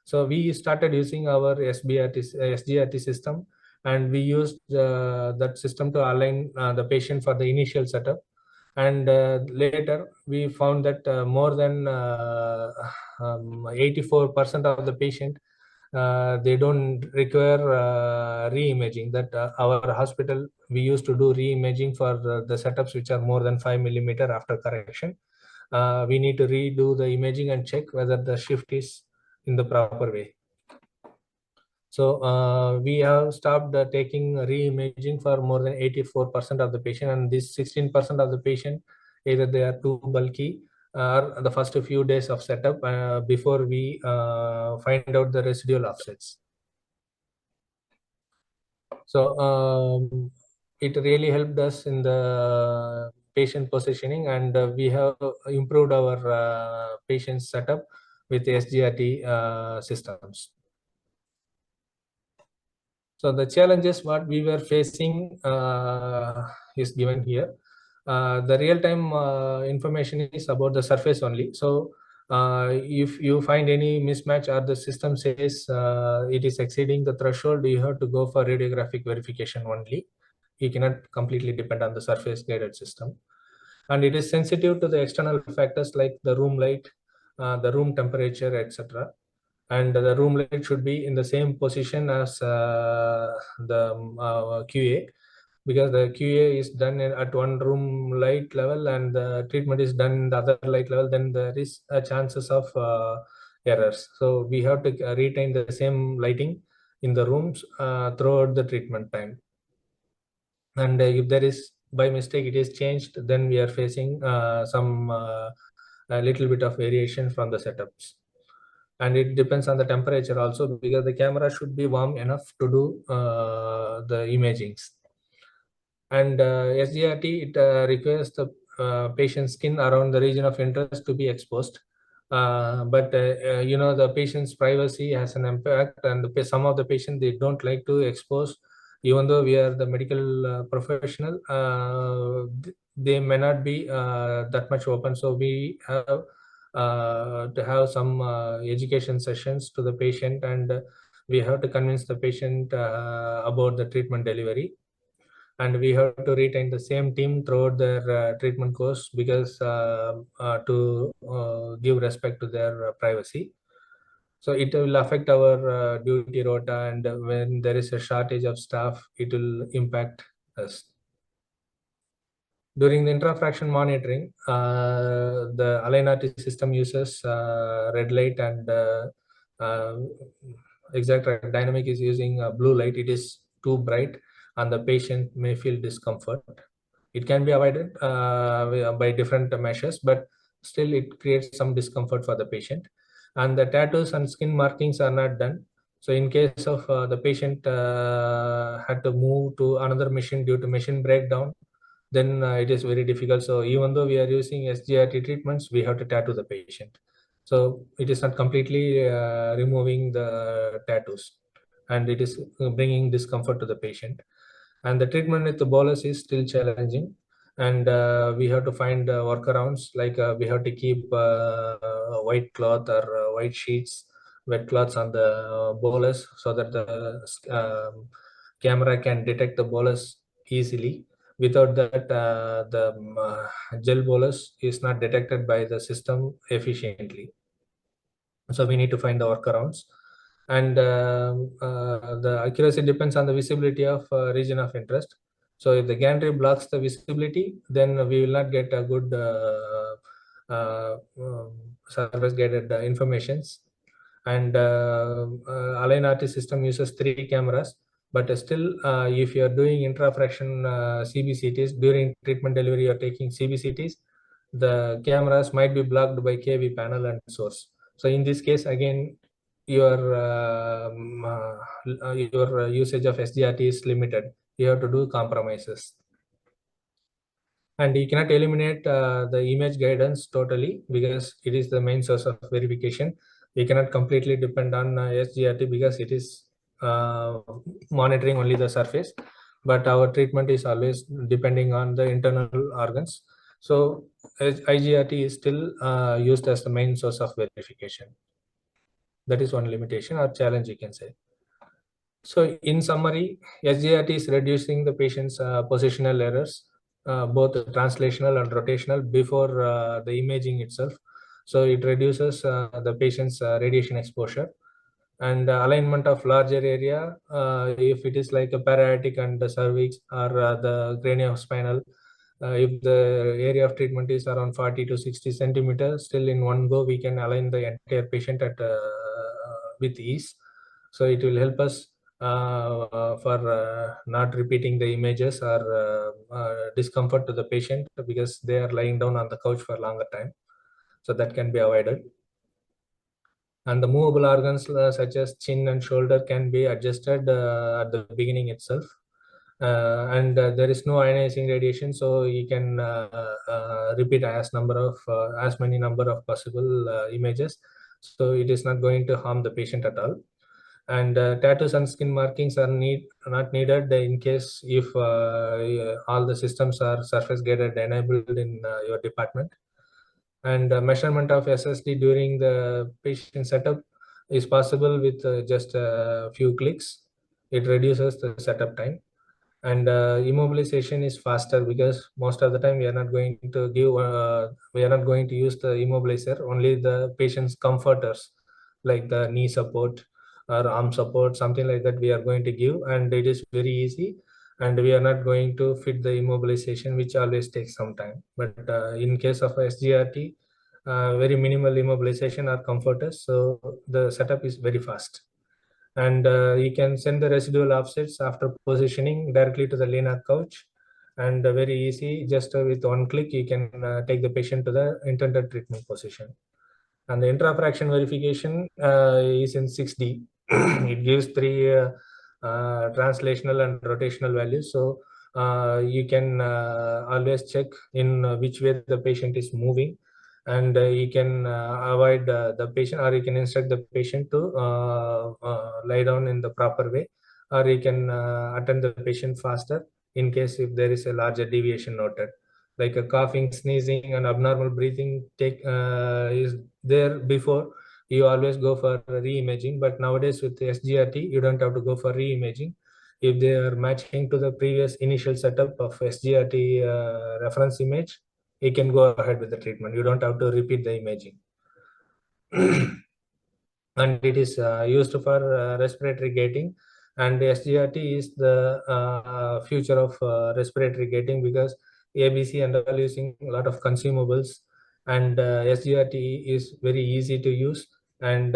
S2: So we started using our SGRT system, and we used that system to align the patient for the initial setup. And later we found that more than 84% of the patient, they don't require re-imaging. That our hospital, we used to do re-imaging for the setups which are more than 5 millimeter after correction. We need to redo the imaging and check whether the shift is in the proper way. So we have stopped taking re-imaging for more than 84% of the patient, and this 16% of the patient, either they are too bulky or the first few days of setup before we find out the residual offsets. So it really helped us in the patient positioning, and we have improved our patient setup with SGRT systems. So the challenges what we were facing is given here. The real-time information is about the surface only. So if you find any mismatch or the system says it is exceeding the threshold, you have to go for radiographic verification only. You cannot completely depend on the surface guided system. And it is sensitive to the external factors like the room light, the room temperature, etc. And the room light should be in the same position as the QA, because the QA is done at one room light level and the treatment is done in the other light level, then there is a chances of errors. So we have to retain the same lighting in the rooms throughout the treatment time. And if there is by mistake it is changed, then we are facing some a little bit of variation from the setups. And it depends on the temperature also, because the camera should be warm enough to do the imagings. And SGRT, it requires the patient's skin around the region of interest to be exposed. But you know, the patient's privacy has an impact, and some of the patients, they don't like to expose, even though we are the medical professional, they may not be that much open. So we have to have some education sessions to the patient, and we have to convince the patient about the treatment delivery. And we have to retain the same team throughout their treatment course, because to give respect to their privacy. So it will affect our duty rota, and when there is a shortage of staff, it will impact us. During the intrafraction monitoring, the Align RT system uses red light, and uh, exact dynamic is using blue light. It is too bright and the patient may feel discomfort. It can be avoided by different measures, but still it creates some discomfort for the patient. And the tattoos and skin markings are not done. So in case of the patient had to move to another machine due to machine breakdown, then it is very difficult. So even though we are using SGRT treatments, we have to tattoo the patient. So it is not completely removing the tattoos, and it is bringing discomfort to the patient. And the treatment with the bolus is still challenging, and we have to find workarounds, like we have to keep white cloth or white sheets, wet cloths on the bolus, so that the camera can detect the bolus easily. Without that, the gel bolus is not detected by the system efficiently. So we need to find the workarounds. And the accuracy depends on the visibility of region of interest. So if the gantry blocks the visibility, then we will not get a good surface guided informations. And Align RT system uses 3 cameras, but still, if you are doing intrafraction CBCTs during treatment delivery, you are taking CBCTs, the cameras might be blocked by KV panel and source. So in this case, again, your usage of SGRT is limited. You have to do compromises. And you cannot eliminate the image guidance totally, because it is the main source of verification. We cannot completely depend on SGRT, because it is monitoring only the surface, but our treatment is always depending on the internal organs. So IGRT is still used as the main source of verification. That is one limitation or challenge, you can say. So in summary, SGRT is reducing the patient's positional errors, both translational and rotational, before the imaging itself. So it reduces the patient's radiation exposure. And alignment of larger area, if it is like a para-aortic and the cervix, or the craniospinal, if the area of treatment is around 40 to 60 centimeters, still in one go we can align the entire patient at with ease. So it will help us for not repeating the images or discomfort to the patient, because they are lying down on the couch for longer time. So that can be avoided. And the movable organs such as chin and shoulder can be adjusted at the beginning itself. And there is no ionizing radiation, so you can repeat as many number of possible images. So it is not going to harm the patient at all. And tattoos and skin markings are not needed in case if all the systems are surface guided enabled in your department. And measurement of SSD during the patient setup is possible with just a few clicks. It reduces the setup time. And immobilization is faster, because most of the time we are not going to use the immobilizer, only the patient's comforters, like the knee support or arm support, something like that we are going to give, and it is very easy. And we are not going to fit the immobilization, which always takes some time. But in case of SGRT, very minimal immobilization or comforters, so the setup is very fast. And you can send the residual offsets after positioning directly to the linear couch, and very easy, just with one click you can take the patient to the intended treatment position. And the intrafraction verification is in 6D. It gives 3 translational and rotational values. So you can always check in which way the patient is moving, and you can avoid the patient, or you can instruct the patient to lie down in the proper way, or you can attend the patient faster in case if there is a larger deviation noted, like a coughing, sneezing, and abnormal breathing is there before. You always go for re-imaging, but nowadays with SGRT you don't have to go for re-imaging. If they are matching to the previous initial setup of SGRT reference image, you can go ahead with the treatment. You don't have to repeat the imaging. and it is used for respiratory gating. And SGRT is the future of respiratory gating, because ABC and all using a lot of consumables, and SGRT is very easy to use and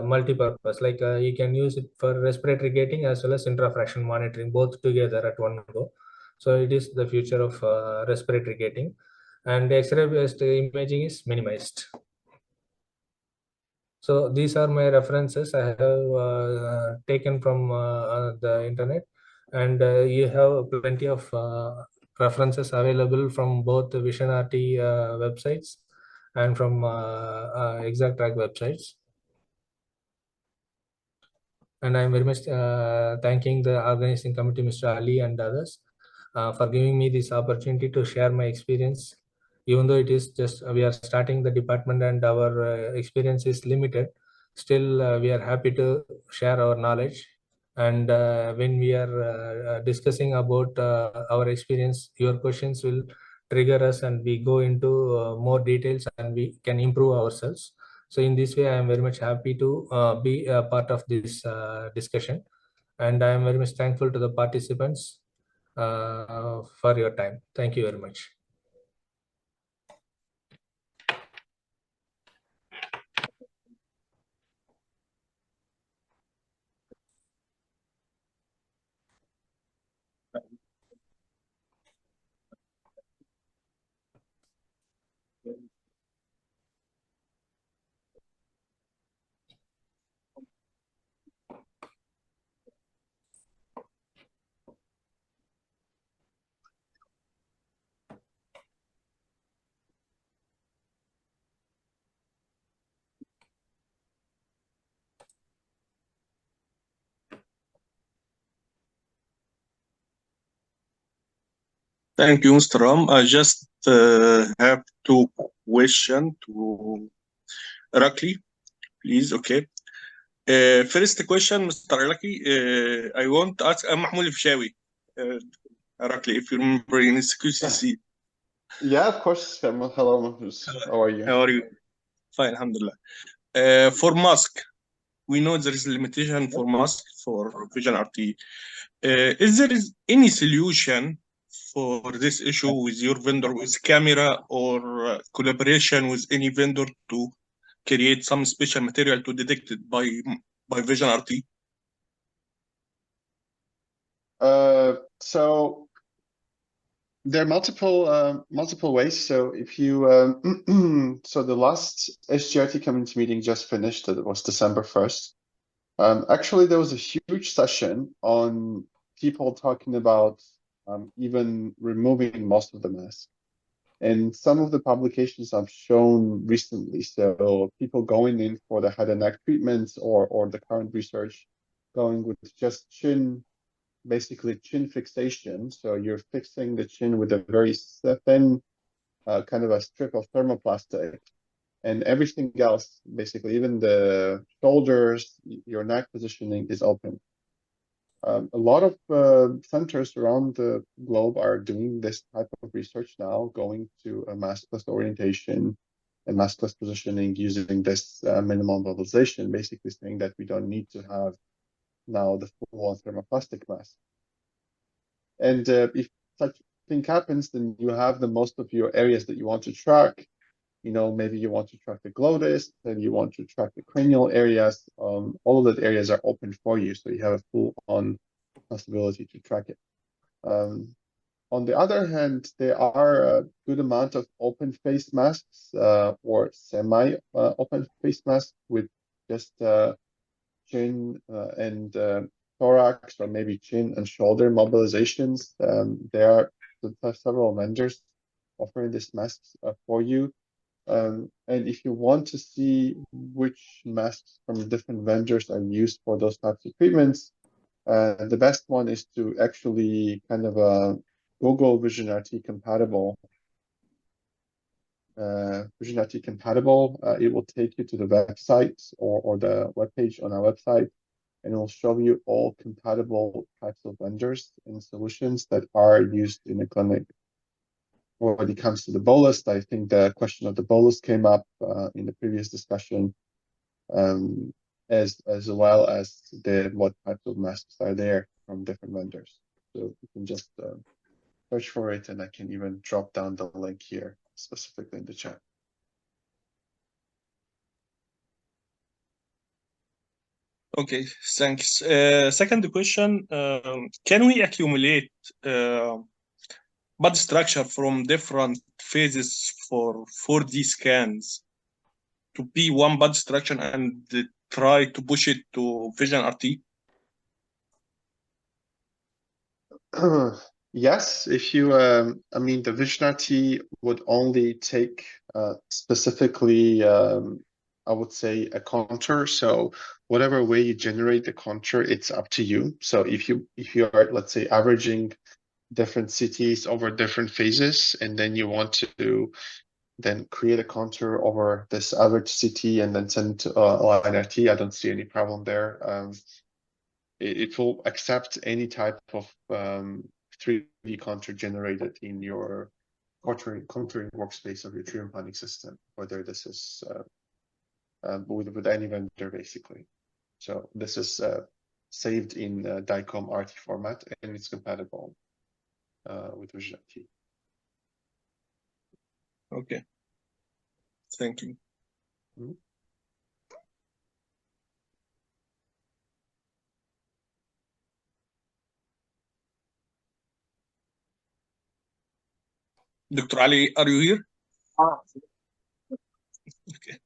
S2: multi-purpose. Like you can use it for respiratory gating as well as intrafraction monitoring, both together at one go. So it is the future of respiratory gating, and X-ray based imaging is minimized. So these are my references I have taken from the internet, and you have plenty of references available from both the Vision RT websites and from Exact Track websites. And I'm very much thanking the organizing committee, Mr. Ali and others, for giving me this opportunity to share my experience. Even though it is just we are starting the department and our experience is limited, still we are happy to share our knowledge. And when we are discussing about our experience, your questions will trigger us, and we go into more details, and we can improve ourselves. So in this way, I am very much happy to be a part of this discussion, and I am very much thankful to the participants for your time. Thank you very much.
S3: Thank you, Mr. Ram. I just have two questions to Rakli, please. Okay. First question, Mr. Rakli, I want to ask Mahmoud Fishawi. Rakli, if you remember in CQCC.
S4: Yeah, of course. Hello, Mahmoud. How are you?
S3: How are you? Fine, alhamdulillah. For mask, we know there is a limitation for mask for Vision RT. Is there any solution for this issue with your vendor, with camera, or collaboration with any vendor to create some special material to detect it by Vision RT?
S4: So there are multiple ways. So if you so the last SGRT community meeting just finished. It was December 1st. Actually, there was a huge session on people talking about even removing most of the mask. And some of the publications I've shown recently, so people going in for the head and neck treatments, or the current research going with just chin, basically chin fixation. So you're fixing the chin with a very thin kind of a strip of thermoplastic, and everything else, basically even the shoulders, your neck positioning is open. A lot of centers around the globe are doing this type of research now, going to a maskless orientation and maskless positioning using this minimal mobilization, basically saying that we don't need to have now the full-on thermoplastic mask. And if such thing happens, then you have the most of your areas that you want to track. You know, maybe you want to track the glottis, maybe you want to track the cranial areas. All of those areas are open for you, so you have a full-on possibility to track it. On the other hand, there are a good amount of open face masks or semi-open face masks with just chin and thorax, or maybe chin and shoulder mobilizations. There are several vendors offering these masks for you. And if you want to see which masks from different vendors are used for those types of treatments, the best one is to actually kind of Google Vision RT compatible. Vision RT compatible. It will take you to the website or the webpage on our website, and it will show you all compatible types of vendors and solutions that are used in the clinic. When it comes to the bolus, I think the question of the bolus came up in the previous discussion. And as well as what types of masks are there from different vendors. So you can just search for it, and I can even drop down the link here specifically in the chat.
S3: Okay, thanks. Second question, can we accumulate bud structure from different phases for 4D scans to be one bud structure and try to push it to Vision RT?
S4: Yes, if you, I mean, the Vision RT would only take specifically, I would say, a contour. So whatever way you generate the contour, it's up to you. So if you are, let's say, averaging different cities over different phases, and then you want to then create a contour over this average city and then send to line RT, I don't see any problem there. It will accept any type of 3D contour generated in your contouring workspace of your treatment planning system, whether this is with any vendor, basically. So this is saved in DICOM RT format, and it's compatible with Vision RT.
S3: Okay. Thank you.
S4: Mm-hmm.
S3: Dr. Ali, are you here? Okay.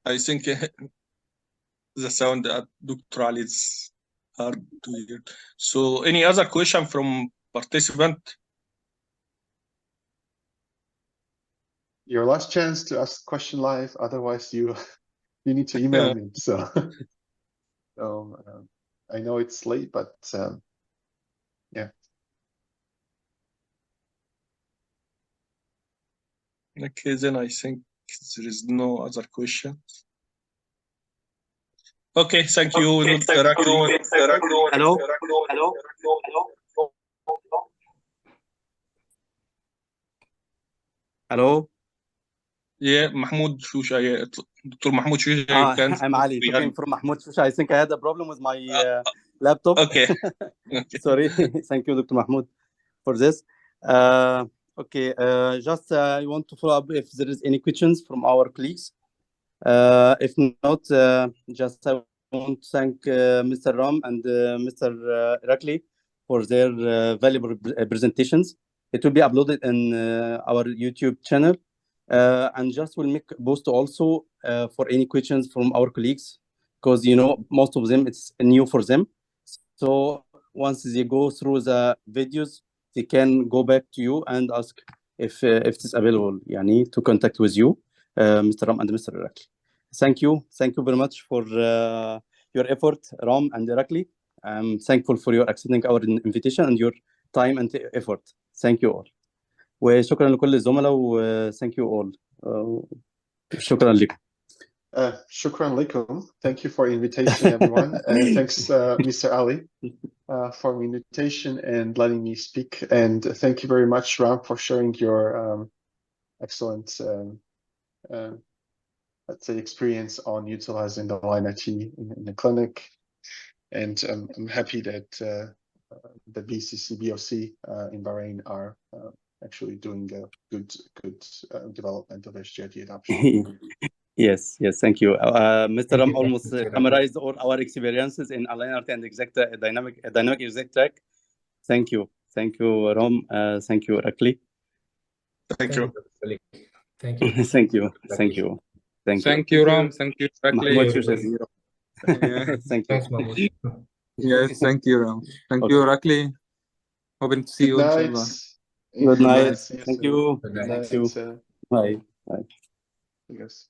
S3: I think the sound at Dr. Ali is hard to hear. So any other question from participant?
S4: Your last chance to ask a question live, otherwise you need to email me. So, I know it's late, but yeah.
S3: Okay, then I think there is no other question. Okay, thank you, Dr. Akli.
S1: Hello? Hello?
S3: Yeah, Mahmoud Shusha. Yeah, Dr. Mahmoud Shusha. You can
S1: I'm Ali, talking from Mahmoud Shusha. I think I had a problem with my laptop.
S3: Okay.
S1: Sorry. Thank you, Dr. Mahmoud, for this. Okay, just I want to follow up if there is any questions from our colleagues. If not, just I want to thank Mr. Ram and Mr. Irakli for their valuable presentations. It will be uploaded in our YouTube channel. And just will make post also for any questions from our colleagues, because most of them it's new for them. So once they go through the videos, they can go back to you and ask if it is available, to contact with you, Mr. Ram and Mr. Irakli. Thank you very much for your effort, Ram and Irakli. I'm thankful for your accepting our invitation and your time and effort. Thank you all. وشكرا لكل الزملاء و thank you all. شكرا لكم.
S4: Shukran likum. Thank you for invitation, everyone. And thanks, Mr. Ali, for the invitation and letting me speak. And thank you very much, Ram, for sharing your excellent, let's say, experience on utilizing the line IT in the clinic. And I'm happy that the BCC, BOC in Bahrain are actually doing a good development of SGRT adoption.
S1: Yes, thank you. Mr. Ram almost summarized all our experiences in Align RT and exact dynamic exact track. Thank you, Ram. Thank you, Irakli.
S3: Thank you.
S2: Thank you.
S1: Thank you,
S5: Thank you, Ram. Thank you,
S1: Mahmoud
S5: Irakli.
S1: Shusha. Thank you.
S2: Thanks, Mahmoud.
S5: Yes, thank you, Ram. Thank you, Irakli. Hoping to see you.
S4: Good
S5: Inshallah.
S1: Good night.
S4: See you
S1: Thank
S4: soon.
S1: you.
S2: Good night.
S1: Thank you. Bye.
S4: Yes.